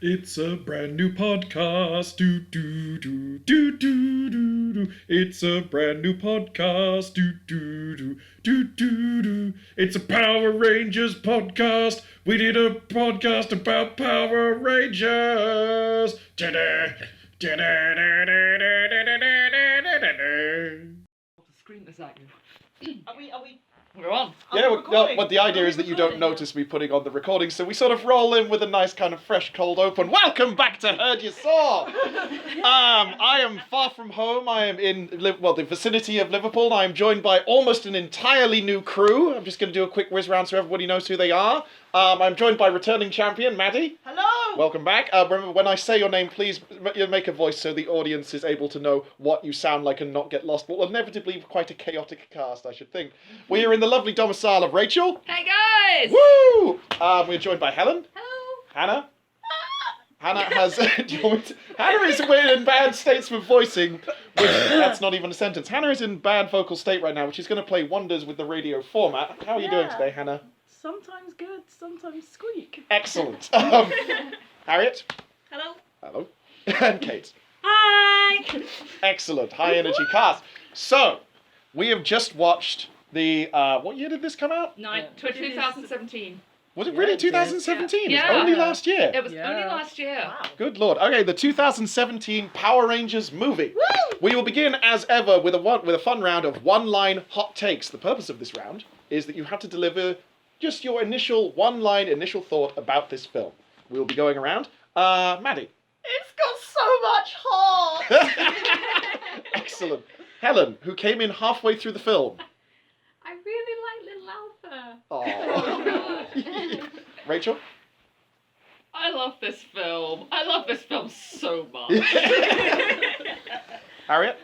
It's a brand new podcast. Do do do do do do do. It's a brand new podcast. Do do do do do do. It's a Power Rangers podcast. We did a podcast about Power Rangers. Da-da, da-da, da-da, da-da, da-da, da-da. Scream this at you. Are we? We're on. Yeah, recording? but the idea is that you don't notice me putting on the recording, so we sort of roll in with a nice kind of fresh, cold open. Welcome back to Hurd Ya Saw! I am far from home. I am in, the vicinity of Liverpool. I am joined by almost an entirely new crew. I'm just going to do a quick whiz round so everybody knows who they are. I'm joined by returning champion, Maddie. Hello! Welcome back. Remember, when I say your name, please make a voice so the audience is able to know what you sound like and not get lost. But inevitably, quite a chaotic cast, I should think. We are in the lovely domicile of Rachel. Hey guys! Woo! We're joined by Helen. Hello. Hannah. Hannah has. Do you want me to... Hannah is in bad states of voicing. That's not even a sentence. Hannah is in bad vocal state right now, which is going to play wonders with the radio format. How are you doing today, Hannah? Sometimes good, sometimes squeak. Excellent. Harriet. Hello. Hello. And Kate. Hi! Excellent. High energy cast. So, we have just watched the. What year did this come out? 2017. Was it really 2017? Yeah. It's only last year. It was only last year. Wow. Good lord. Okay, the 2017 Power Rangers movie. Woo! We will begin as ever with a fun round of one-line hot takes. The purpose of this round is that you have to deliver just your initial thought about this film. We'll be going around. Maddie. It's got so much heart! Excellent. Helen, who came in halfway through the film. I really like Little Alpha. Aww. Rachel. I love this film. I love this film so much. Harriet.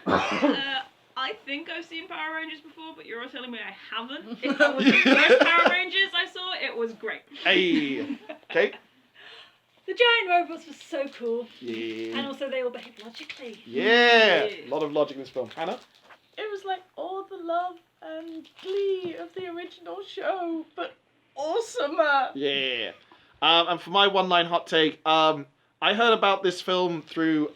I think I've seen Power Rangers before, but you're all telling me I haven't. If that was the first Power Rangers I saw, it was great. Hey. Kate. The giant robots were so cool. Yeah. And also they all behaved logically. Yeah. A lot of logic in this film. Hannah. It was like all the love and glee of the original show, but awesomer. Yeah. And for my one-line hot take, I heard about this film through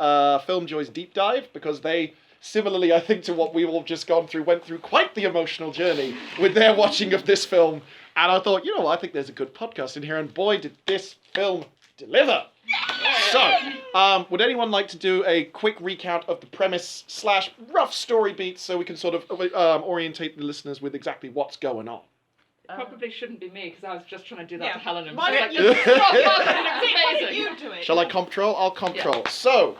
Film Joy's Deep Dive, because they, similarly, I think to what we've all just gone through, went through quite the emotional journey with their watching of this film. And I thought, you know what, I think there's a good podcast in here, and boy, did this film deliver. So, would anyone like to do a quick recount of the premise / rough story beats so we can sort of orientate the listeners with exactly what's going on? Probably shouldn't be me, because I was just trying to do that Yeah. to Helen and Why she was don't like, you- "Why Why don't you do it? Shall I control? I'll control. Yeah. So,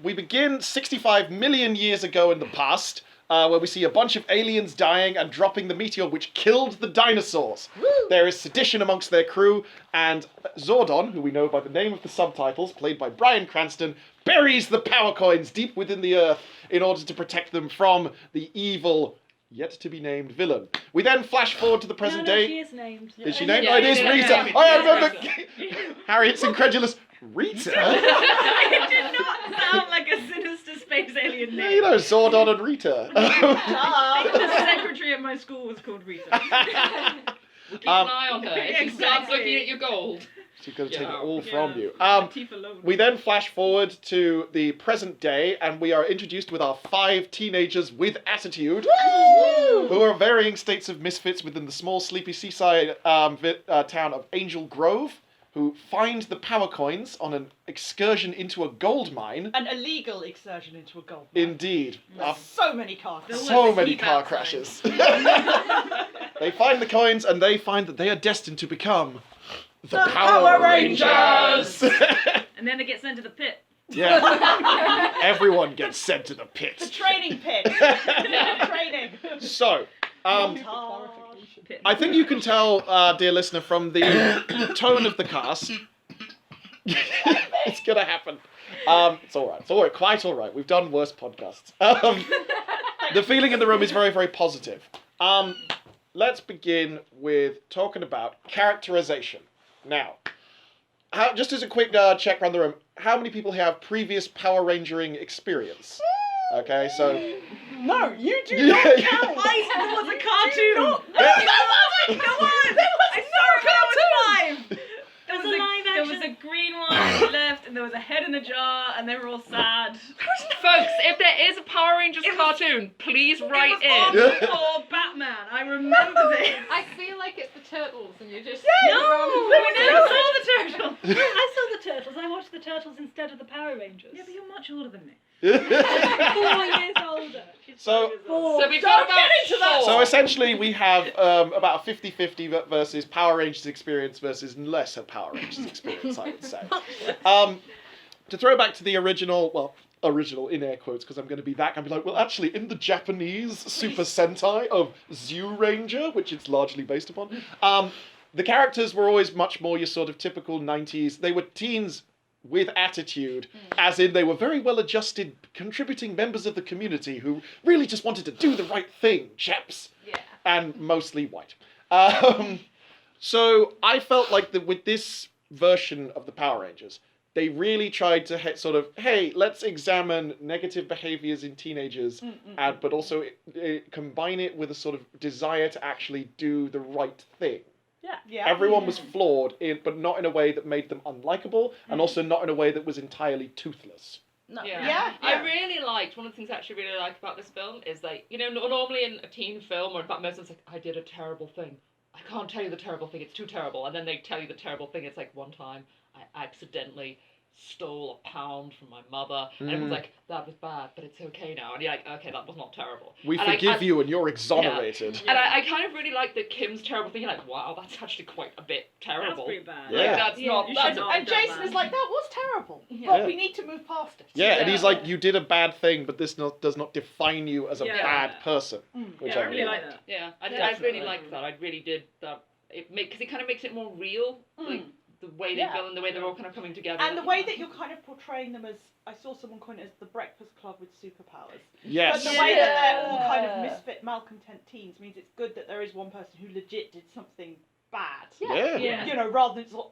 we begin 65 million years ago in the past, where we see a bunch of aliens dying and dropping the meteor which killed the dinosaurs. Woo! There is sedition amongst their crew, and Zordon, who we know by the name of the subtitles, played by Bryan Cranston, buries the power coins deep within the earth in order to protect them from the evil, yet-to-be-named villain. We then flash forward to the present day. She is named. Is she named? Yeah, Oh, it is yeah, Rita. yeah. Oh, I remember. Harriet's incredulous. Rita? It did not sound like a sinister space alien Yeah, name. you know, Zordon and Rita. The secretary at my school was called Rita. We'll keep an eye on her. If she starts Exactly. looking at your gold. She's going to take it Yeah. all Yeah. from you. Teeth alone. We then flash forward to the present day, and we are introduced with our 5 teenagers with attitude, who are varying states of misfits within the small, sleepy seaside town of Angel Grove, who find the power coins on an excursion into a gold mine. An illegal excursion into a gold mine. Indeed. So many cars. There So was a many heap car outside. crashes. They find the coins, and they find that they are destined to become the Power Rangers! And then they get sent to the pit. Yeah. Everyone gets sent to the The pit. training pit. Training. So, Montage. Pit. I think you can tell, dear listener, from the tone of the cast. It's gonna happen. It's all right. It's all right. Quite all right. We've done worse podcasts. The feeling in the room is very, very positive. Let's begin with talking about characterization. Now, just as a quick check around the room, how many people have previous Power Rangering experience? Okay, so... No, you do Yeah, not yeah. count. It was a cartoon. Yeah. I saw it when I was 5. There's a live There was action. a green one, and he left, and there was a head in a jar, and they were all sad. Folks, if there is a Power Rangers cartoon, please write it in. was on before Batman. I remember this. I feel like it's the Turtles, and you're just... No, we never saw the turtle. I saw the Turtles. I watched the Turtles instead of the Power Rangers. Yeah, but you're much older than me. 4 years older. She's So- 4 years older. So we've got about So essentially, we have about a 50-50 versus Power Rangers experience versus lesser Power Rangers experience, I would say. To throw back to the original in air quotes, because I'm going to be that, I'm be like, well, actually, in the Japanese Super Sentai of Zyuranger, which it's largely based upon, the characters were always much more your sort of typical 90s. They were teens with attitude, as in they were very well-adjusted, contributing members of the community who really just wanted to do the right thing, chaps. Yeah. And mostly white. So I felt like that with this version of the Power Rangers, they really tried to hey, let's examine negative behaviors in teenagers, but also combine it with a sort of desire to actually do the right thing. Yeah. Everyone was flawed, but not in a way that made them unlikable, and also not in a way that was entirely toothless. No. Yeah. I really liked, one of the things I actually really like about this film is like, you know, normally in a teen film, or in fact most of it's like, I did a terrible thing. I can't tell you the terrible thing, it's too terrible. And then they tell you the terrible thing, it's like one time I accidentally stole a pound from my mother, and everyone's like, that was bad, but it's okay now. And you're like, okay, that was not terrible. We And forgive you and you're exonerated. And I kind of really like that Kim's terrible thing. You're like, wow, that's actually quite a bit terrible. That's pretty bad. Yeah. That's not. You That's should not. And Jason is like, that was terrible, but Yeah. we need to move past it. Yeah, and Yeah. he's like, you did a bad thing, but this does not define you as a Yeah. bad person. Which I really like that. Yeah, I Definitely. really liked that. I really did that. Because it kind of makes it more real, like the way they go and the way they're all kind of coming together. And the way that you're kind of portraying them as, I saw someone coin it as the Breakfast Club with superpowers. Yes. But the way that they're all kind of misfit, malcontent teens means it's good that there is one person who legit did something bad. Yeah. You know, rather than it's all,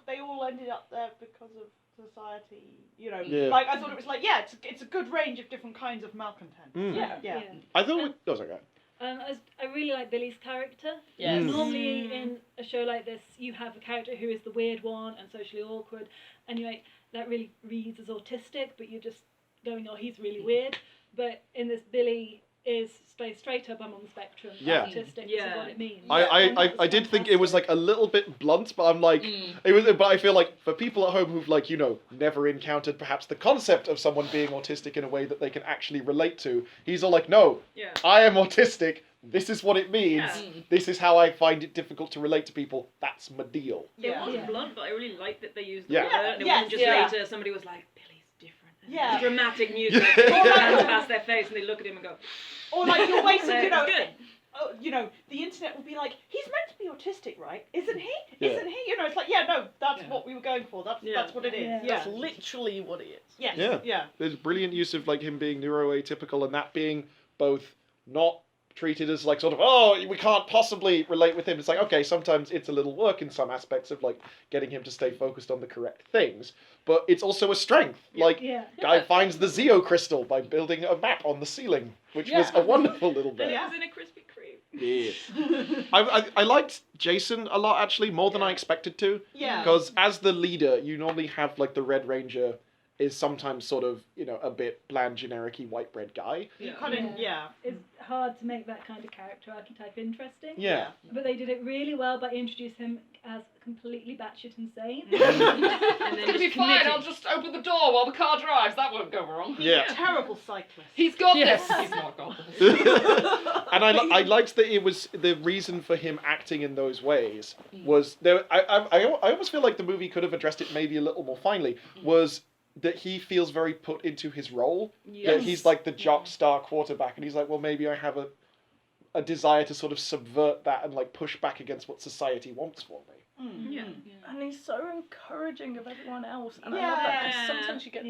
they all ended up there because of society. You know, Yeah. like I thought it was like, it's a good range of different kinds of malcontent. Yeah. I thought it was okay. I really like Billy's character. Yes. Normally in a show like this, you have a character who is the weird one and socially awkward, and you're like, that really reads as autistic, but you're just going, oh, he's really weird. But in this, Billy is straight up, I'm on the spectrum. Yeah. I'm autistic. This Yeah. is what it means. I did think it was like a little bit blunt, but I'm like, but I feel like for people at home who've like, you know, never encountered perhaps the concept of someone being autistic in a way that they can actually relate to, he's all like, no, Yeah. I am autistic. This is what it means. Yeah. This is how I find it difficult to relate to people. That's my deal. It Yeah. wasn't blunt, but I really liked that they used the Yeah. word, and it Yes, wasn't just yeah. later somebody was like, Billy's different. And Yeah. Dramatic music. Yeah. They put their hands past their face and they look at him and go, Or like you're waiting, you know, It's good. you know, the internet will be like, he's meant to be autistic, right? Isn't he? Yeah. Isn't he? You know, it's like, yeah, no, that's Yeah. what we were going for. That's what it is. Yeah. Yeah. That's literally what it is. Yes. Yeah. Yeah. There's brilliant use of like him being neuroatypical and that being both not treated as like sort of, oh, we can't possibly relate with him. It's like, okay, sometimes it's a little work in some aspects of like getting him to stay focused on the correct things, but it's also a strength. Like, guy finds the Zeo crystal by building a map on the ceiling, which was a wonderful little And bit. it was in a Krispy Kreme. Yeah. I liked Jason a lot, actually, more than I expected to. Yeah. Because as the leader, you normally have like the Red Ranger is sometimes sort of, you know, a bit bland, generic-y white bread guy. You kind of, yeah. It's hard to make that kind of character archetype interesting. Yeah. But they did it really well by introducing him as completely batshit insane. And It's then gonna be just fine. committed. I'll just open the door while the car drives. That won't go wrong. Yeah. Terrible cyclist. He's got Yes. this. He's not got this. And I liked that it was the reason for him acting in those ways was there. I almost feel like the movie could have addressed it maybe a little more finely. Was that he feels very put into his role. That Yes. he's like the jock star quarterback, and he's like, well, maybe I have a desire to sort of subvert that and like push back against what society wants for me. Yeah. And he's so encouraging of everyone else. And I love that because Yeah. sometimes you get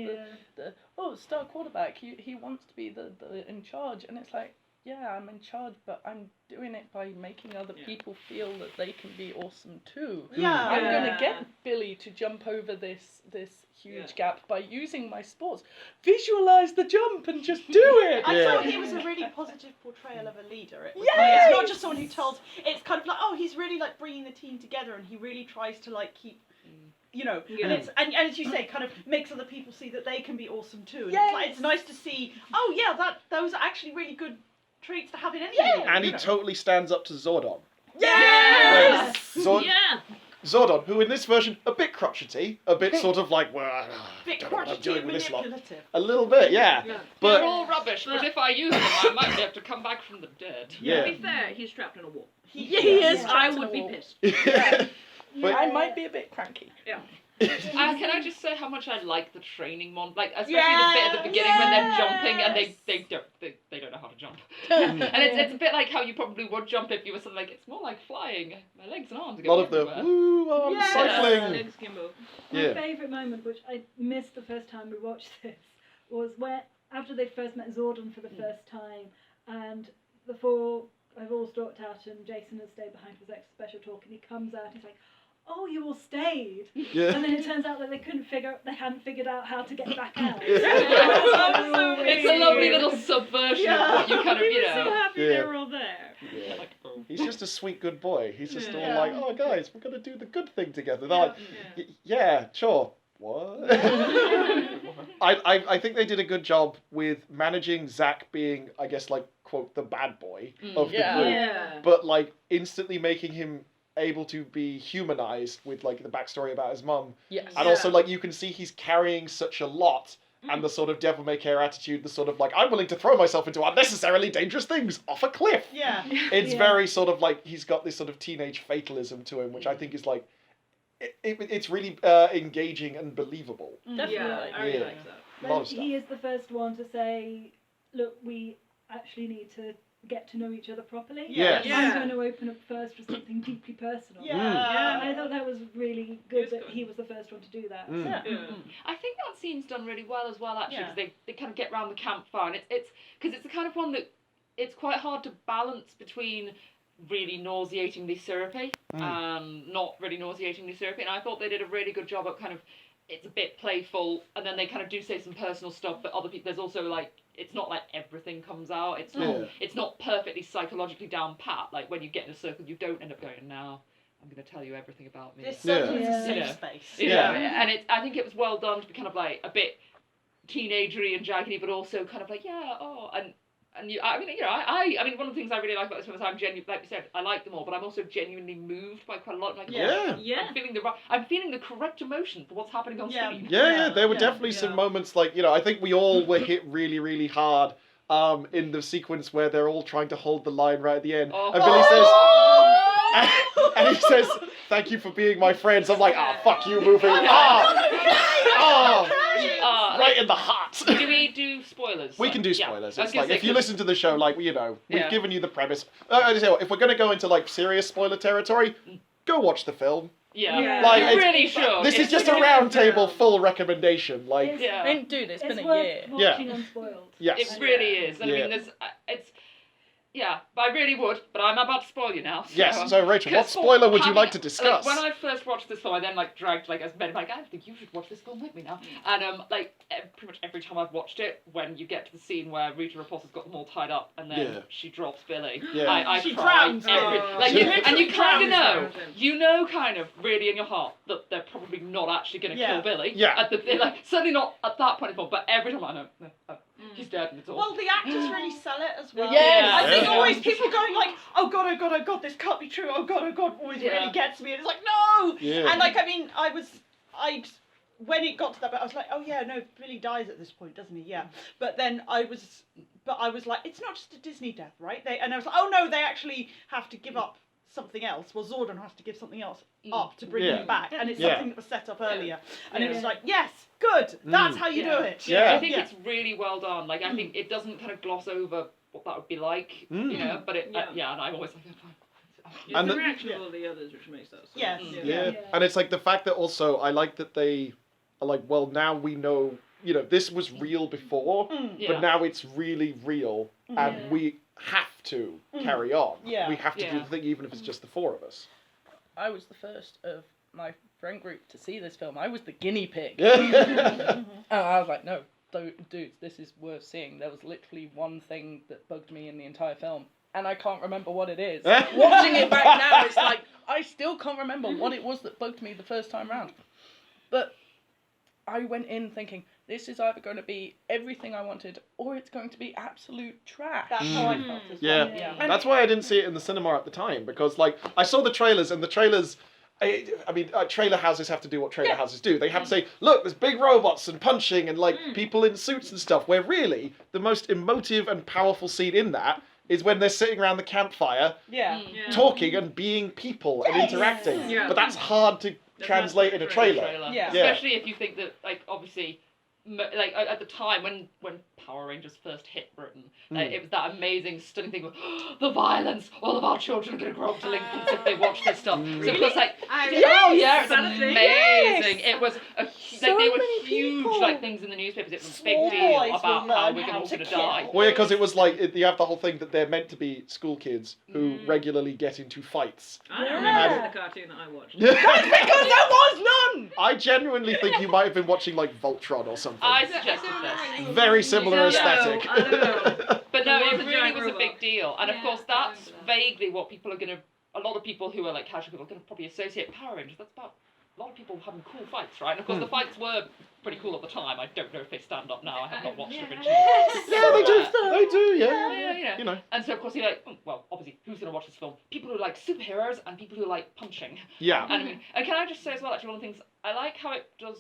the star quarterback, he wants to be the in charge. And it's like, yeah, I'm in charge, but I'm doing it by making other people feel that they can be awesome too. Yeah. I'm Yeah. going to get Billy to jump over this huge gap by using my sports. Visualize the jump and just do it. I Yeah. thought he was a really positive portrayal of a leader. It was, Yes! It's not just someone who tells. It's kind of like, oh, he's really like bringing the team together, and he really tries to like keep, you know, Yeah. and it's and as you say, kind of makes other people see that they can be awesome too. And Yes. it's nice to see. Oh yeah, those are actually really good traits to have in any. Yeah. leader, And you he know. totally stands up to Zordon. Yes. Yeah. Zordon, who in this version, a bit crotchety, a bit sort of like, well, I Bit don't know what I'm crotchety doing and with this lot. manipulative. A little bit, yeah. Yeah. They're But all rubbish, but if I use them, I might be able to come back from the dead. Yeah. To be fair, he's trapped in a wall. He is I trapped in would a be wall. pissed. But- I might be a bit cranky. Can I just say how much I like the training one, like especially the bit at the beginning when they're jumping and they don't know how to jump, and it's a bit like how you probably would jump if you were something like it's more like flying. My legs and arms a go lot of the everywhere. woo, I'm Yes. cycling. Legs kimbo. My Yeah. favourite moment, which I missed the first time we watched this, was where after they first met Zordon for the first time, and the four have all stalked out, and Jason has stayed behind for his extra special talk, and he comes out, and he's like, "Oh, you all stayed," Yeah. and then it turns out that they hadn't figured out how to get back out. It's a lovely little subversion of what you kind of, He you was so know. happy Yeah. they were all there. Yeah. Like, oh. He's just a sweet good boy. He's just all Yeah. like, oh guys, we're gonna do the good thing together. They're like, Yeah. yeah, sure. What? I think they did a good job with managing Zach being, I guess, like, quote, the bad boy of the Yeah. group. Yeah. But, like, instantly making him able to be humanized with, like, the backstory about his mum. Yes. And also, like, you can see he's carrying such a lot. And the sort of devil may care attitude, the sort of like, I'm willing to throw myself into unnecessarily dangerous things off a cliff. Yeah. It's Yeah. very sort of like, he's got this sort of teenage fatalism to him, which I think is like, it's really engaging and believable. Definitely. Yeah, I really Yeah. like that. A lot But of stuff. he is the first one to say, "Look, we actually need to get to know each other properly. Yes. Yeah. I'm going to open up first with something deeply personal." Yeah. And I thought that was really good It's that good. he was the first one to do that. Mm. Yeah. Yeah. I think that scene's done really well as well, actually, Yeah. because they kind of get round the campfire, and it's because it's the kind of one that it's quite hard to balance between really nauseatingly syrupy and not really nauseatingly syrupy, and I thought they did a really good job at kind of, it's a bit playful, and then they kind of do say some personal stuff, but other people, there's also like, it's not like everything comes out, it's not, Yeah. it's not perfectly psychologically down pat, like when you get in a circle, you don't end up going, now I'm going to tell you everything about me. This Yeah. circle is a safe Yeah. space. You Yeah. know, and I think it was well done to be kind of like a bit teenagery and jaggedy, but also kind of like, yeah, oh, and you, I mean, you know, I mean, one of the things I really like about this film is I'm genuinely, like you said, I like them all, but I'm also genuinely moved by quite a lot. Like, Yeah. Yeah. I'm feeling the correct emotion for what's happening on Yeah. screen. Yeah, there were Yeah. definitely some moments like, you know, I think we all were hit really, really hard in the sequence where they're all trying to hold the line right at the end. Oh. And Billy says, and he says, thank you for being my friends. I'm like, fuck you, movie. Right in the heart. Do we do spoilers? We can do Yeah. spoilers. I was It's gonna like, say, if you 'cause- listen to the show, like, you know, we've Yeah. given you the premise. I just say, if we're going to go into, like, serious spoiler territory, go watch the film. Yeah, Yeah. Like, you it's- really should. This is It's just a really round good table film. full recommendation. Like, It's, Yeah. And dude, it's been it's a worth year. watching unspoiled. yes. It really is. And I Yeah. mean, there's, it's, yeah, I really would, but I'm about to spoil you now. Yes, so Rachel, what Because spoiler would you having- like to discuss? Like, when I first watched this film, I then like dragged like as men like I think you should watch this film with me now. And like pretty much every time I've watched it, when you get to the scene where Rita Repulsa's got them all tied up and then Yeah. she drops Billy, Yeah. I She cry drowns every him. like She you, literally and you kind of drowns know, him. you know, kind of really in your heart that they're probably not actually going to Yeah. kill Billy. Yeah. At the like certainly not at that point in the film, but every time I know, no, he's dead and it's all. Well, the actors really sell it as well. Yes. I think Yeah. always people going like, oh god, this can't be true. Oh god, always Yeah. really gets me. And it's like, no. Yeah. And like, I mean, when it got to that bit, I was like, oh yeah, no, Billy dies at this point, doesn't he? Yeah. But then I was like, it's not just a Disney death, right? And I was like, oh no, they actually have to give up something else. Well, Zordon has to give something else up to bring Yeah. him back, and it's Yeah. something that was set up earlier. And it was Yeah. like, yes, good, that's how you Yeah. do it. Yeah. I think it's really well done. Like I think it doesn't kind of gloss over what that would be like, you know. But it, Yeah. and I'm always like, It's And the the- reaction of all the others which makes that. So, Yes. Mm. Yeah. Yeah. And it's like the fact that also I like that they are like, well, now we know, you know, this was real before, yeah. but now it's really real, and Yeah. we have to carry on. Yeah. We have to do Yeah. the thing, even if it's just the four of us. I was the first of my friend group to see this film. I was the guinea pig. Yeah. And I was like, no, dudes, this is worth seeing. There was literally one thing that bugged me in the entire film, and I can't remember what it is. Watching it back now, it's like, I still can't remember what it was that bugged me the first time round. But I went in thinking, this is either going to be everything I wanted, or it's going to be absolute trash. That's how I felt as Yeah. well. Yeah. And That's why I didn't see it in the cinema at the time, because like I saw the trailers, and the trailers. I mean, trailer houses have to do what trailer houses do. They have to say, look, there's big robots and punching and like people in suits and stuff. Where really the most emotive and powerful scene in that is when they're sitting around the campfire, Yeah. Yeah. talking and being people and interacting. Yeah. But that's hard to translate in a trailer. Yeah. Especially if you think that, like, obviously, like at the time when Power Rangers first hit Britain, it was that amazing, stunning thing of the violence. All of our children are going to grow up delinquents if they watch this stuff. So of course, like, oh yeah, it's Is that a thing? amazing. It was like they were many huge people. like things in the newspapers. It was a Small big deal boys will about how learn we're how all to going to kill. die. Well, yeah, because it was like you have the whole thing that they're meant to be school kids who regularly get into fights. I don't Yeah. remember the cartoon that I watched. Because there was none! I genuinely think you might have been watching like Voltron or something. I suggested this. Very similar No, aesthetic. I don't know. But no, There it was a really giant was a robot. big deal. And of Yeah, course, I that's remember that. vaguely what people are going to, a lot of people who are like casual people are going to probably associate Power Rangers. That's about a lot of people having cool fights, right? And of course, the fights were pretty cool at the time. I don't know if they stand up now. I have not watched the original. Yeah, they do. They do. Yeah. Yeah. You know. And so, of course, you're like, well, obviously, who's going to watch this film? People who like superheroes and people who like punching. Yeah. And I mean, and can I just say as well, actually, one of the things I like how it does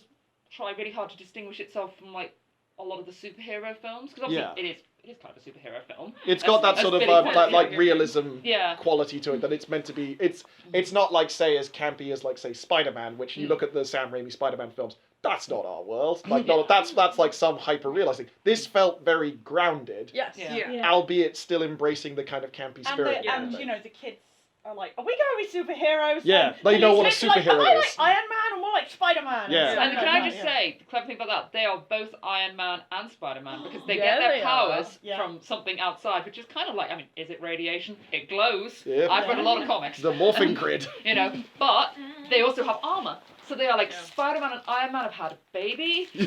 try really hard to distinguish itself from like a lot of the superhero films, because obviously Yeah. it is kind of a superhero film. It's got that As sort of Billy pointed out. like realism Yeah. quality to it that it's meant to be. It's not like say as campy as like say Spider-Man, which you look at the Sam Raimi Spider-Man films. That's not our world. Like no, that's like some hyper realistic. This felt very grounded, Yes. Yeah. Yeah. albeit still embracing the kind of campy spirit. And you know, the kids are like, are we going to be superheroes? Yeah, And they know these what a kids are like, superhero I like is. Iron Man and more like Spider-Man. Yeah. And can I just say, the clever thing about that, they are both Iron Man and Spider-Man, because they Yeah, get their they are. powers Yeah. from something outside, which is kind of like, I mean, is it radiation? It glows. Yeah. I've read a lot of comics, The morphing grid. you know, but they also have armor. So they are like, Yeah. Spider-Man and Iron Man have had a baby, a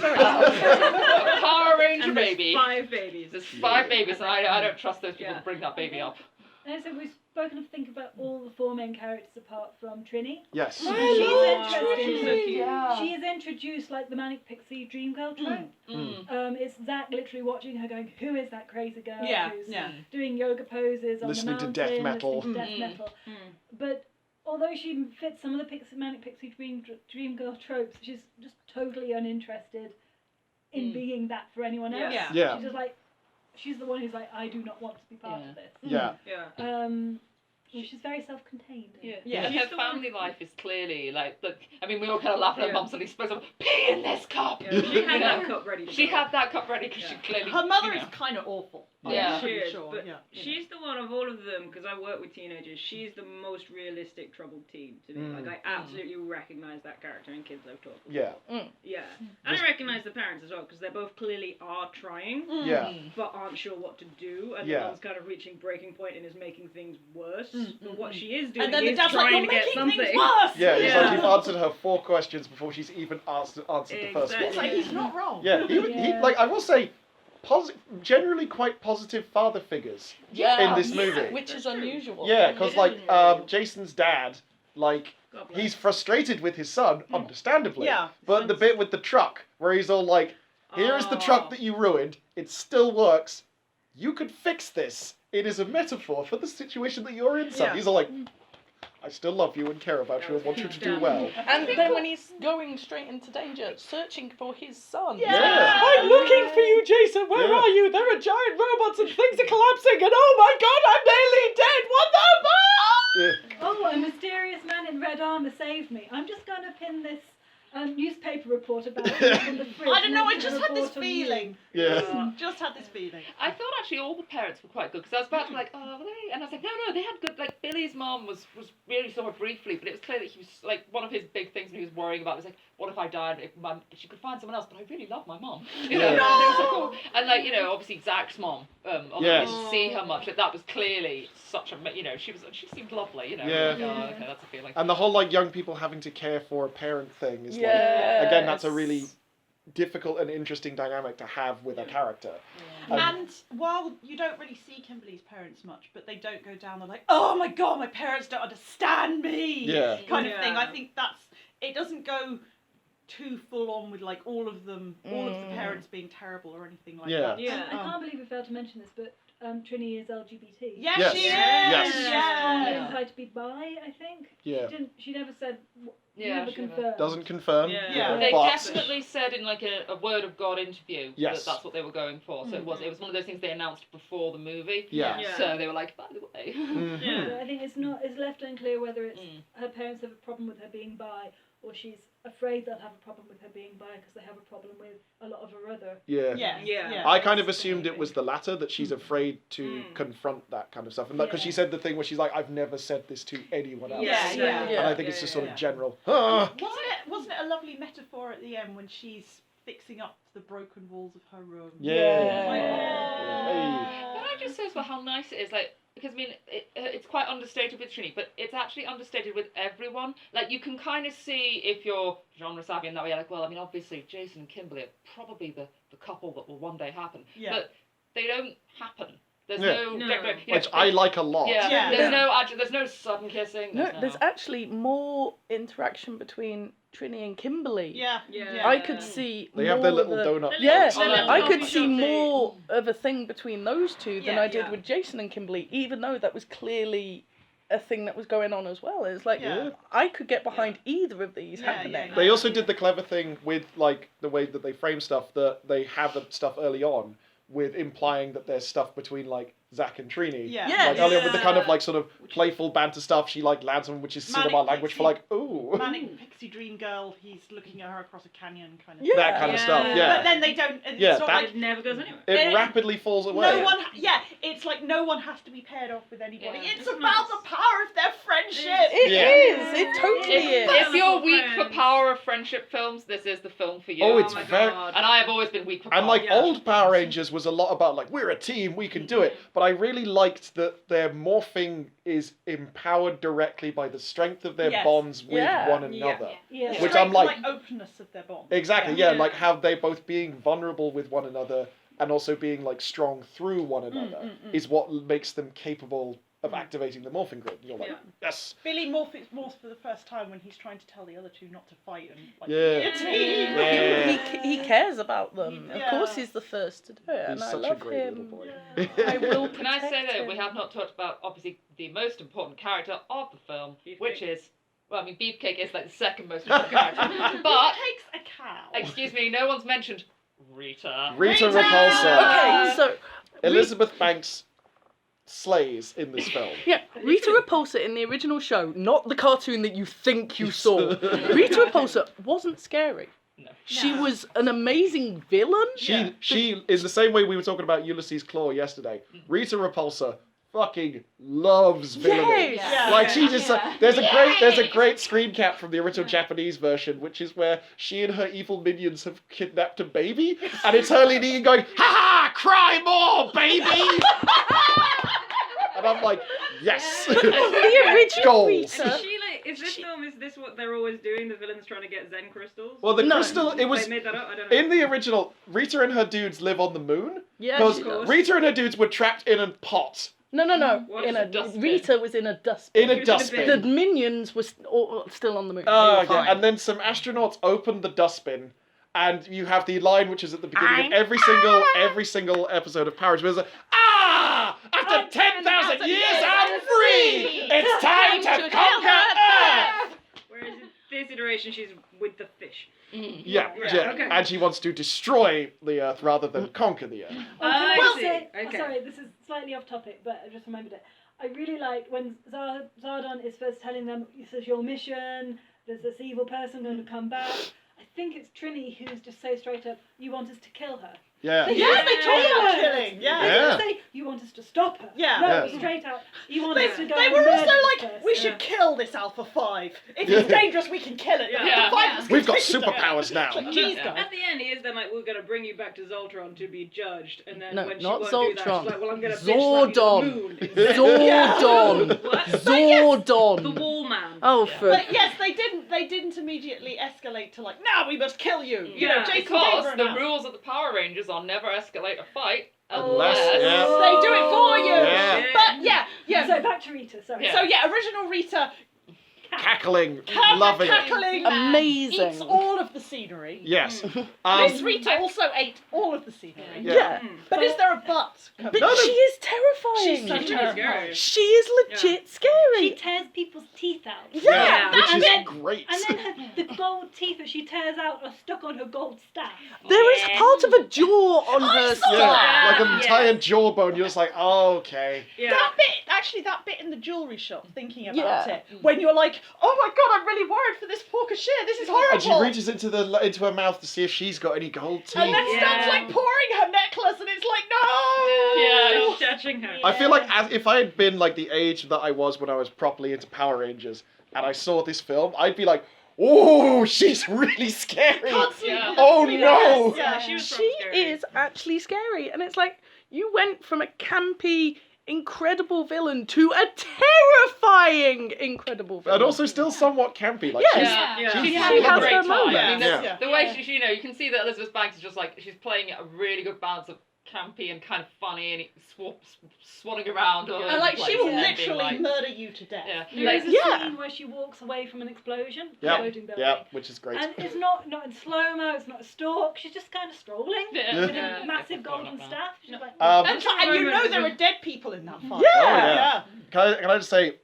Power Ranger And there's baby. 5 babies. There's 5 babies, and I don't trust those people Yeah. to bring that baby up. And so we've spoken of think about all the 4 main characters apart from Trini. Yes. She's Oh, interesting. she's so cute. Yeah. She is introduced like the Manic Pixie Dream Girl trope. It's Zach literally watching her going, who is that crazy girl Yeah, who's yeah. doing yoga poses on Listening to the death mountain, metal. listening to death Mm. metal. But although she fits some of the Manic Pixie Dream Girl tropes, she's just totally uninterested in being that for anyone else. Yeah. Yeah. She's just like, she's the one who's like, I do not want to be part of this. Yeah. Yeah. She's very self-contained. Yeah. Yeah. And She's her the one- family life is clearly like, I mean, we all kind of laugh at her Yeah. mum suddenly spoke of, pee in this cup. Yeah, she had You that know? cup ready to She go. had that cup ready because she Yeah. clearly. Her mother you is know. kind of awful. Yeah. I'm She pretty is, sure. but Yeah. she's the one of all of them, because I work with teenagers, she's the most realistic troubled teen to me. Like, I absolutely recognise that character in kids I've talked with. Yeah. Yeah. And I recognise the parents as well, because they both clearly are trying, Yeah. but aren't sure what to do, and Yeah. the one's kind of reaching breaking point and is making things worse. But what she is doing And then the is dad's like, trying you're to get making something. things worse! Yeah, it's Yeah. like you've answered her 4 questions before she's even answered the first Exactly. It's one. like, he's not wrong. Yeah, he Yeah. like I will say, generally quite positive father figures in this movie. Which is unusual. Yeah, because It is like unusual. Jason's dad, like God bless. he's frustrated with his son, understandably. Yeah. But the bit with the truck where he's all like, "Here is the truck that you ruined. It still works. You could fix this. It is a metaphor for the situation that you're in, son." Yeah. He's all like, "I still love you and care about you and want you to do well." And then when he's going straight into danger, searching for his son. Yeah. I'm looking for you, Jason. Where Yeah. are you? There are giant robots and things are collapsing. And oh my God, I'm nearly dead. What the fuck? Yeah. Oh, a mysterious man in red armour saved me. I'm just going to pin this newspaper report about it on the fridge. I don't know, I next to just the had this report on you. feeling. Yeah. Just had this feeling. I thought actually all the parents were quite good, because I was about to be like, oh, were they? And I was like, no, they had good. Like Billy's mom was really saw her briefly, but it was clear that he was like one of his big things that he was worrying about was like, what if I died? If she could find someone else, but I really love my mom. You know, Yeah. and it was so cool. And like obviously Zach's mom. Although Yes. we didn't see her much, like, that was clearly such a she seemed lovely. Yeah. Like, oh, okay, that's a feeling. And the whole like young people having to care for a parent thing is like, Yes. again, that's a really difficult and interesting dynamic to have with a character. And while you don't really see Kimberly's parents much, but they don't go down the like, oh my God, my parents don't understand me Yeah. kind of Yeah. thing. I think it doesn't go too full on with like all of the parents being terrible or anything like Yeah. that. Yeah. I can't believe we failed to mention this, but Trini is LGBT. Yes, Yes. she is. Yes. Strongly Yeah. implied to be bi, I think. Yeah. She never said. Yeah, never she never- confirmed. Doesn't confirm. Yeah. They but definitely said in like a Word of God interview Yes. that that's what they were going for. So it was one of those things they announced before the movie. Yeah. Yeah. So they were like, by the way. Mhm. Yeah. So I think it's left unclear whether it's Mm. her parents have a problem with her being bi, or she's afraid they'll have a problem with her being bi because they have a problem with a lot of her other. Yeah. Yes, Yeah. I kind of assumed it was the latter, that she's afraid to Mm. confront that kind of stuff. And because Yeah. she said the thing where she's like, I've never said this to anyone else. Yeah, Yeah. And I think it's just sort of general. "Ah." Wasn't it a lovely metaphor at the end when she's fixing up the broken walls of her room? Yeah. Can I just say as well how nice it is? Like, because I mean, it's quite understated with Trini, but it's actually understated with everyone. Like, you can kind of see if you're genre savvy in that way. Like, well, I mean, obviously, Jason and Kimberly are probably the couple that will one day happen. Yeah. But they don't happen. There's Yeah. no, No. you know, Which I like a lot. Yeah, Yeah. there's no sudden kissing. No, there's actually more interaction between Trini and Kimberly. Yeah. Yeah. I could see They more have their little of a, donut. Yeah, Their little I coffee could see shop thing. more of a thing between those two than Yeah, I did yeah. with Jason and Kimberly, even though that was clearly a thing that was going on as well. It's like, Yeah. I could get behind either of these Yeah, happening. yeah. They also did the clever thing with like the way that they frame stuff, that they have the stuff early on with implying that there's stuff between like Zach and Trini. Yeah. Yeah. Like earlier with the kind of Yeah. like sort of playful banter stuff, she like lands on, which is Manic cinema language for like, Pixie. ooh. Manic Pixie Dream Girl, he's looking at her across a canyon kind of Yeah. That kind of Yeah. stuff, But yeah. then they don't. It's Yeah, not that- like It never goes anywhere. It it- rapidly falls away. it's like no one has to be paired off with anybody. Yeah. It's It's about nice. the power of their friendship. It Yeah. is. It totally If, is. if you're weak for Friends. power of friendship films, this is the film for you. Oh, it's my very- God. And I have always been weak for power. And like Yeah. old Power Rangers was a lot about like, we're a team, we can do it. But I really liked that their morphing is empowered directly by the strength of their Yes. bonds with Yeah. one Yeah. another. Yeah. Which Strength I'm and, like- openness of their bond. Exactly, Yeah. yeah, like how they both being vulnerable with one another and also being like strong through one another is what makes them capable of activating the morphing grid. You're like, Yeah. yes. Billy morphs for the first time when he's trying to tell the other two not to fight and like, Yeah. it's me. Yeah. He cares about them. Yeah. Of course, he's the first to do it, and He's I such a love great little him. boy. I will Can I say protect though, we him. have not talked about obviously the most important character of the film, which is, well, I mean, Beefcake is like the second most important character, but takes a cow. excuse me, no one's mentioned Rita. Rita Rita! Repulsa. Okay, so Elizabeth Banks slays in this film. yeah, Rita Repulsa in the original show, not the cartoon that you think you saw. Rita Repulsa wasn't scary. No. She No. was an amazing villain. She is the same way we were talking about Ulysses Claw yesterday. Rita Repulsa fucking loves villainy. Yes. Yeah. Like she just there's a great screen cap from the original Japanese version, which is where she and her evil minions have kidnapped a baby, and it's her leaning and going, "Ha ha! Cry more, baby!" And I'm like, yes. The original Goals. And Rita. is she like, is this film, is this what they're always doing? The villains trying to get Zen crystals? Well, the No. crystal, it was They made that up? I don't know. in the original. Rita and her dudes live on the moon Yeah, because she does. Rita and her dudes were trapped in a pot. No. What? In a Dustbin. Rita was in a dustbin. In a She was in a dustbin. The minions were still on the moon. Oh, They were yeah. fine. And then some astronauts opened the dustbin, and you have the line which is at the beginning of every single episode of Power Rangers. Where it's like, after 10,000 years, I'm free. It's time to conquer Earth. Whereas in this iteration, she's with the fish. Yeah, Yeah, yeah. okay. And she wants to destroy the Earth rather than conquer the Earth. Oh, can I I say, see. Okay. sorry, this is slightly off topic, but I just remembered it. I really like when Zardon is first telling them, this is your mission, there's this evil person going to come back. I think it's Trini who's just so straight up, you want us to kill her. Yeah. They Yeah, just they talk kill about her. killing. They Yeah. Yeah. don't say, you want us to stop her. Yeah. No, Yeah. straight out, you want They, us to go they and were also murder like, this we person." should kill this Alpha 5. If Yeah. it's dangerous, we can kill it. Yeah. The Yeah. five of us can We've got take it. superpowers now. Like, Jeez, Yeah. guys. At the end, he is then like, we're going to bring you back to Zoltron to be judged. And then No, when she not won't do that, Zoltron. she's like, well, I'm going to Zordon. bitch Zordon. What? Zordon. The Wall Man. Oh, for But yes, they didn't immediately escalate to like, now we must kill you. You know, Yeah, Jason Because Daver the now. rules of the Power Rangers are never escalate a fight Unless- unless... yeah. They do it for you. Yeah. But yeah. So back to Rita, sorry. Yeah. So yeah, original Rita cackling, loving it. Cackling man Amazing. eats all of the scenery. Yes. Miss Rita also ate all of the scenery. Yeah. But is there a but? But No, she is terrifying. She's so She's terrifying. scary. She is legit She scary. tears people's teeth out. Yeah. Which And is then- great. And then the gold teeth that she tears out are stuck on her gold staff. There is part of a jaw on her saw Yeah, staff. like an Yeah. entire jawbone. You're just like, oh, okay. Yeah. That bit in the jewellery shop, thinking about Yeah. it, when you're like, oh my god, I'm really worried for this poor cashier, this is horrible. And she reaches into her mouth to see if she's got any gold teeth. And then Yeah. starts like pouring her necklace, and it's like, no! Yeah. She's touching her. I feel like if I had been like the age that I was when I was properly into Power Rangers, and I saw this film, I'd be like, oh, she's really scary. Can't sleep Yeah. with Oh, her no. sleeveless. Yeah, she was She proper scary. is actually scary, and it's like you went from a campy, incredible villain to a terrifying, incredible villain. And also still somewhat campy. Like, Yes. Yeah. Yeah. She's She having has a great her time. moments. I mean, Yeah. the way she, you know, you can see that Elizabeth Banks is just like, she's playing a really good balance of campy and kind of funny and swanning around all over And the like, place she will and then being literally like, murder you to death. yeah. There Like, is a Yeah. scene where she walks away from an explosion, Yeah. exploding building. yeah, which is great. And it's not in slow-mo, it's not a stalk, she's just kind of strolling Yeah. with Yeah. a massive Yeah. golden staff. She's like, And you know there are dead people in that fight. Yeah. Oh, yeah. Yeah. Can I just say,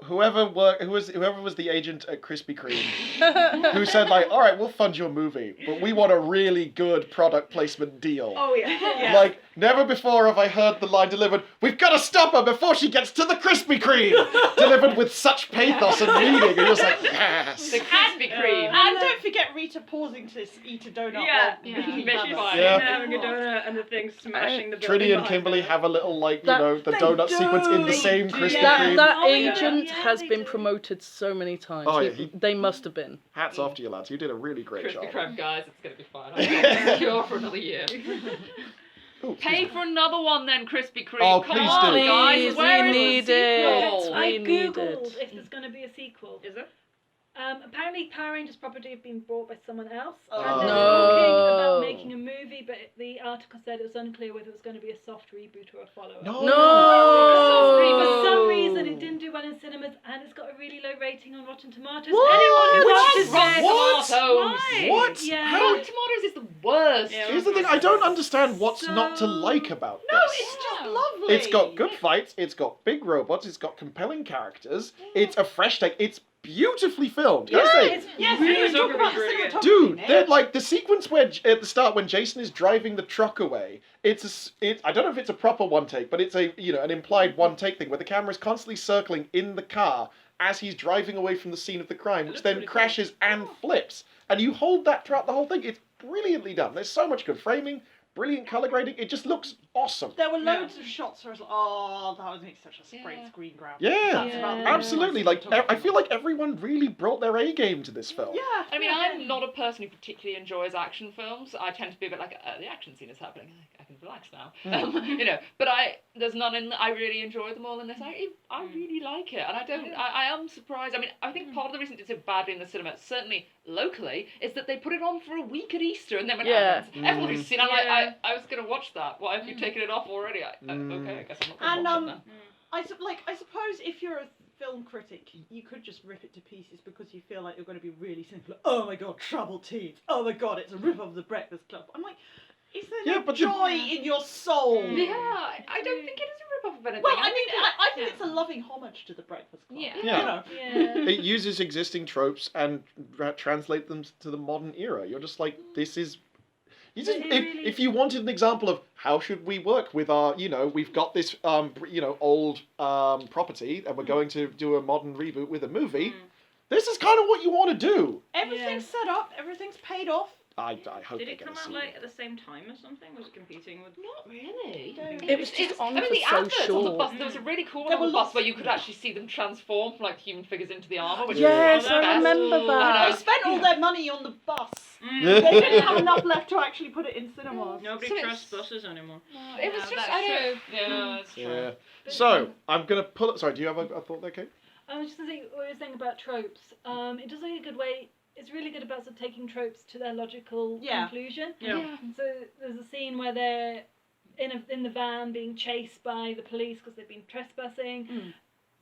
whoever was the agent at Krispy Kreme who said like, all right, we'll fund your movie, but we want a really good product placement deal. Oh yeah. Yeah. Like, never before have I heard the line delivered, we've got to stop her before she gets to the Krispy Kreme! Delivered with such pathos and meaning, and you're just like, yes! the Krispy Kreme. And don't forget Rita pausing to eat a donut Yeah. while Yeah. making She's donuts. fine. Yeah. Having a donut and the thing smashing the building. Trinity and behind Kimberly her. have a little, like, you That- know, the they donut sequence in the do. same They Krispy do. Kreme. That Oh, yeah. agent Yeah, has they been do. promoted so many times. Oh, yeah, They must have been. Hats off to you lads, you did a really great Krispy job. Kreme, guys, it's gonna be fine. I'm secure for another year. Ooh, Pay for another one then, Krispy Kreme. Oh, Come please on, do. guys. Please, Where we is need the it. sequel? I We need googled it. if there's going to be a sequel. Is it? Apparently, Power Rangers property have been bought by someone else, Oh. and they're No. talking about making a movie. But the article said it was unclear whether it was going to be a soft reboot or a follow-up. No! For some No. reason, it didn't do well in cinemas, and it's got a really low rating on Rotten Tomatoes. What? Anyone who What? watches Rotten it, What? Tomatoes. Why? What? Yeah. How- Rotten Tomatoes is the worst. Yeah. Here's the thing, I don't understand what's not to So- like about No, this. it's just lovely. It's got good fights, it's got big robots, it's got compelling characters, it's a fresh take, it's beautifully filmed. Can I say? It's Yes, Really you talk good, about the really good. cinematography, Dude, Nick. they're like the sequence where at the start when Jason is driving the truck away. I don't know if it's a proper one take, but it's an implied one take thing where the camera is constantly circling in the car as he's driving away from the scene of the crime, which looks then pretty cool. crashes and flips, and you hold that throughout the whole thing. It's brilliantly done. There's so much good framing, brilliant color grading. It just looks awesome. There were loads of shots where I was like, oh, that would make such a great Yeah. screen grab. Yeah. That's about the Absolutely. Like cinematography. I feel like everyone really brought their A game to this film. Yeah. I mean, I'm not a person who particularly enjoys action films. I tend to be a bit like, the action scene is happening. I can relax now. But there's none in. I really enjoy them all in this. I really like it, and I am surprised. I mean, I think part of the reason it did so badly in the cinema, certainly locally, is that they put it on for a week at Easter, and then when it Yeah. happens, everyone who's seen. I'm Yeah. like, I was gonna watch that. Why have you taken it off already? Okay, I guess I'm not gonna And watch it then. I suppose if you're a film critic, you could just rip it to pieces because you feel like you're going to be really simple. Oh my god, troubled teens. Oh my god, it's a rip of the Breakfast Club. I'm like, is there Yeah, no but joy in your soul? Yeah, I don't think it is a rip-off of anything. Well, I mean, think I think it's a loving homage to the Breakfast Club. Yeah. Yeah. You know. Yeah. It uses existing tropes and translate them to the modern era. You're just like, this is. If you wanted an example of how should we work with our, we've got this, old property and we're going to do a modern reboot with a movie. This is kind of what you want to do. Everything's set up, everything's paid off. I hope Did they it get come a out sequel. like at the same time or something? Was it competing with? Not really. It was just on I mean, for the so adverts on the short. bus. There was a really cool one There on were the bus lots where of you could actually see them transform from like human figures into the armor. Which Yes, was I best. remember They that. spent all their money on the bus. Mm. They didn't have enough left to actually put it in cinemas. Nobody So trusts it's- buses anymore. It was just that's I don't. true. Yeah, that's true. Yeah. So I'm gonna pull it. Sorry, do you have a thought there, Kate? I was just thinking what you were saying about tropes. It does like a good way. It's really good about sort of taking tropes to their logical conclusion. Yeah. So there's a scene where they're in the van being chased by the police because they've been trespassing.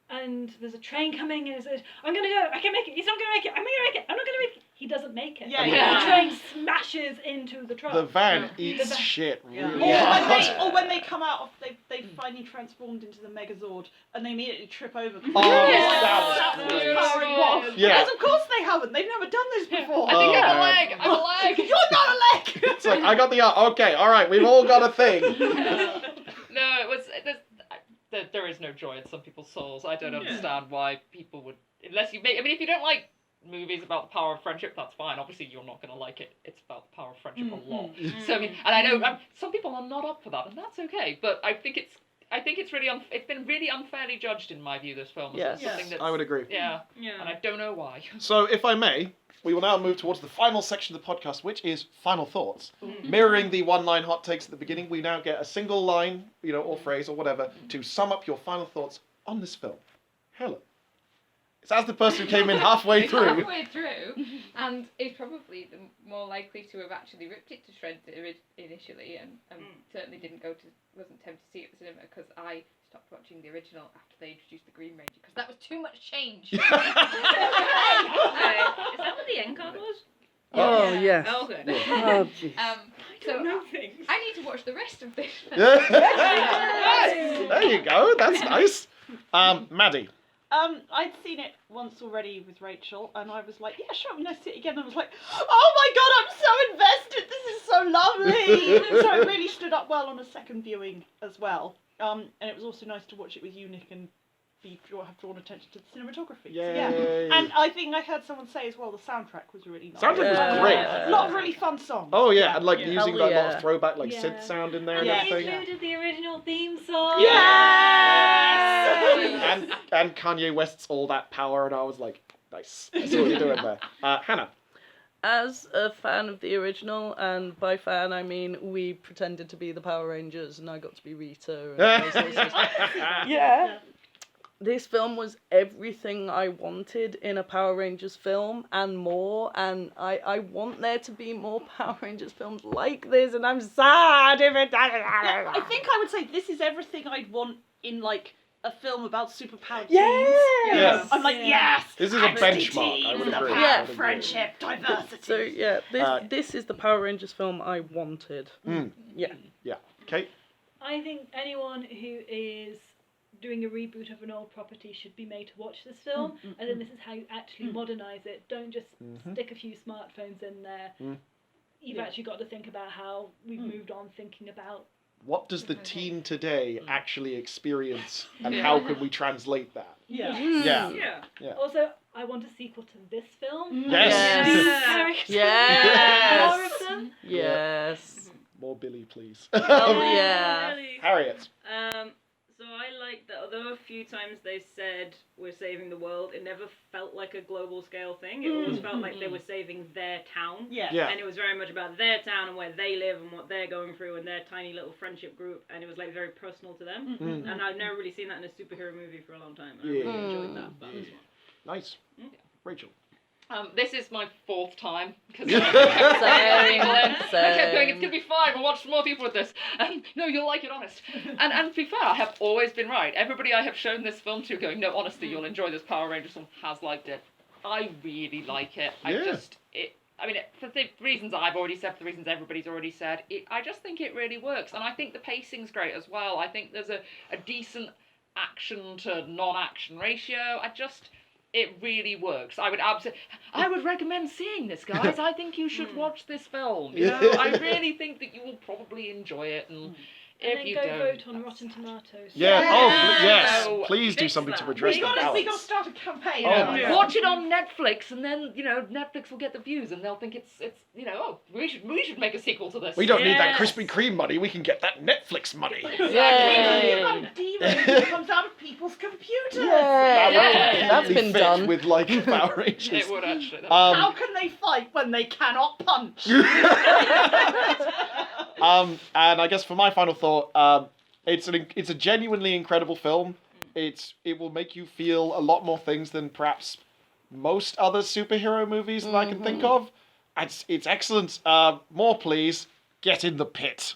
and there's a train coming, and he says, "I'm gonna go. I can make it. He's not gonna make it. I'm gonna make it. I'm not gonna make it." He doesn't make it. Yeah, The train smashes into the truck. The van Yeah. eats The van- shit Or really when hard. when they come out of they finally transformed into the Megazord and they immediately trip over. Oh, that was Who's great. powering what? Yeah. Because of course they haven't. They've never done this before. I think Oh, I'm a man. leg. I'm a leg. You're not a leg. It's like, I got the okay, all right, we've all got a thing. No, it was. There is no joy in some people's souls. I don't understand why people would, unless you make. I mean, if you don't like movies about the power of friendship, that's fine. Obviously, you're not going to like it. It's about the power of friendship a lot. So I mean, and I know some people are not up for that, and that's okay. But I think it's really it's been really unfairly judged in my view. This film. Yes. Something that's, I would agree. Yeah. Yeah. And I don't know why. So, if I may, we will now move towards the final section of the podcast, which is final thoughts. Mirroring the one-line hot takes at the beginning, we now get a single line, or phrase or whatever, to sum up your final thoughts on this film. Helen. So as the person who came in halfway through. Halfway through, and is probably the more likely to have actually ripped it to shreds initially, and certainly wasn't tempted to see it at the cinema because I stopped watching the original after they introduced the Green Ranger because that was too much change. Is that what the end card was? Oh, yes. Oh, good. Oh, jeez. So know things. I need to watch the rest of this. There you go, that's nice. Maddie. I'd seen it once already with Rachel, and I was like, yeah, sure, I'm gonna see it again. And I was like, oh my god, I'm so invested. This is so lovely. So it really stood up well on a second viewing as well. And it was also nice to watch it with you, Nick, and have drawn attention to the cinematography. So, yeah. Yay. And I think I heard someone say as well the soundtrack was really nice. Soundtrack was Yeah. great. A lot of really fun songs. Oh yeah, and like Yeah. using Hell like a lot yeah. of throwback like Yeah. synth sound in there And and they everything. included the original theme song. Yes! And Kanye West's All That Power, and I was like, nice. I see what you're doing there. Hannah. As a fan of the original, and by fan I mean we pretended to be the Power Rangers and I got to be Rita. And those sorts of stuff. Yeah. This film was everything I wanted in a Power Rangers film and more, and I want there to be more Power Rangers films like this, and I'm sad if it doesn't. Yeah, I think I would say this is everything I'd want in like a film about superpowered Yes. teens. Yes. I'm like, yes. This is a angsty benchmark, I would teens, the agree. power Yeah. of friendship, diversity. So yeah, this is the Power Rangers film I wanted. Yeah. Kate. I think anyone who is doing a reboot of an old property should be made to watch this film, and then this is how you actually modernise it. Don't just stick a few smartphones in there. You've actually got to think about how we've moved on thinking about. What does the teen today actually experience, and how can we translate that? yeah. Yeah. Yeah. Also, I want a sequel to this film. Yes. These characters. Yes. More of them. Yes. More Billy, please. Oh yeah. Really. Harriet. So I like that although a few times they said we're saving the world, it never felt like a global scale thing. It always felt like they were saving their town. Yeah. Yeah. And it was very much about their town and where they live and what they're going through and their tiny little friendship group, and it was like very personal to them. And I've never really seen that in a superhero movie for a long time. And I really enjoyed that about this one. Nice. Rachel. This is my fourth time because Same. I kept going. It's gonna be fine. We'll watch some more people with this. No, you'll like it, honest. And to be fair, I have always been right. Everybody I have shown this film to, going, no, honestly, you'll enjoy this Power Rangers film, has liked it. I really like it. Yeah. For the reasons I've already said, for the reasons everybody's already said, I just think it really works, and I think the pacing's great as well. I think there's a decent action to non-action ratio. It really works. I would recommend seeing this, guys. I think you should watch this film. I really think that you will probably enjoy it, and And if then you go don't, vote on Rotten Tomatoes. Yeah. Oh, yes. No. Please do Fix something to that. redress We the gotta balance. start a campaign. Oh my God. Watch it on Netflix, and then Netflix will get the views, and they'll think it's we should make a sequel to this. We don't need that Yes. Krispy Kreme money. We can get that Netflix money. Yay. About demons that comes out of people's computers. That would Yeah. That's completely been fit done. with like Power Rangers. It would actually. How can they fight when they cannot punch? And I guess for my final thought, it's a genuinely incredible film. It will make you feel a lot more things than perhaps most other superhero movies that I can think of. It's excellent. More please, get in the pit.